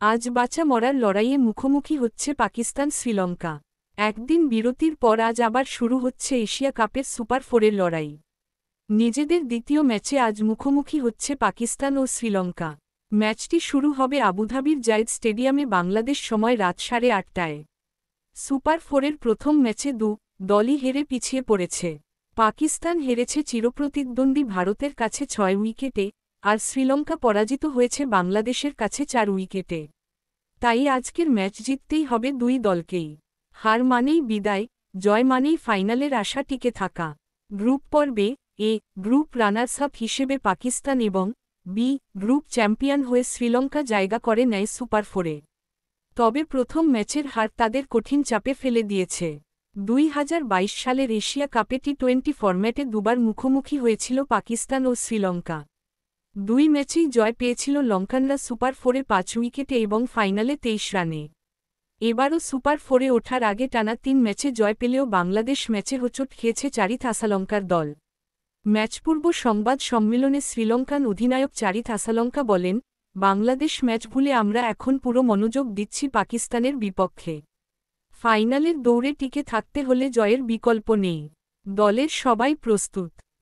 আজ বাঁচা মরার লড়াইয়ে মুখোমুখি হচ্ছে পাকিস্তান শ্রীলঙ্কা। একদিন বিরতির পর আজ আবার শুরু হচ্ছে এশিয়া কাপের সুপার ফোরের লড়াই। নিজেদের দ্বিতীয় ম্যাচে আজ মুখোমুখি হচ্ছে পাকিস্তান ও শ্রীলঙ্কা। ম্যাচটি শুরু হবে আবুধাবির জায়েদ স্টেডিয়ামে বাংলাদেশ সময় রাত 8:30টায়। সুপার ফোরের প্রথম ম্যাচে দলই হেরে পিছিয়ে পড়েছে। পাকিস্তান হেরেছে চিরপ্রতিদ্বন্দ্বী ভারতের কাছে 6 উইকেটে, আর শ্রীলঙ্কা পরাজিত হয়েছে বাংলাদেশের কাছে 4 উইকেটে। তাই আজকের ম্যাচ জিততেই হবে দুই দলকেই। হার মানেই বিদায়, জয় মানেই ফাইনালের আশা টিকে থাকা। গ্রুপ পর্বে এ গ্রুপ রানার্স আপ হিসেবে পাকিস্তান এবং বি গ্রুপ চ্যাম্পিয়ন হয়ে শ্রীলঙ্কা জায়গা করে নেয় সুপার ফোরে। তবে প্রথম ম্যাচের হার তাদের কঠিন চাপে ফেলে দিয়েছে। 2022 সালের এশিয়া কাপে টি-20 ফরম্যাটে দুবার মুখোমুখি হয়েছিল পাকিস্তান ও শ্রীলঙ্কা। দুই ম্যাচেই জয় পেয়েছিল লঙ্কানরা সুপার ফোরে 5 উইকেটে এবং ফাইনালে 23 রানে। এবারও সুপার ফোরে ওঠার আগে টানা 3 ম্যাচে জয় পেলেও বাংলাদেশ ম্যাচে হোঁচট খেয়েছে চারিথ আসালঙ্কার দল। ম্যাচপূর্ব সংবাদ সম্মেলনে শ্রীলঙ্কান অধিনায়ক চারিথ আসালঙ্কা বলেন, বাংলাদেশ ম্যাচ ভুলে আমরা এখন পুরো মনোযোগ দিচ্ছি পাকিস্তানের বিপক্ষে। ফাইনালের দৌড়ে টিকে থাকতে হলে জয়ের বিকল্প নেই। দলের সবাই প্রস্তুত।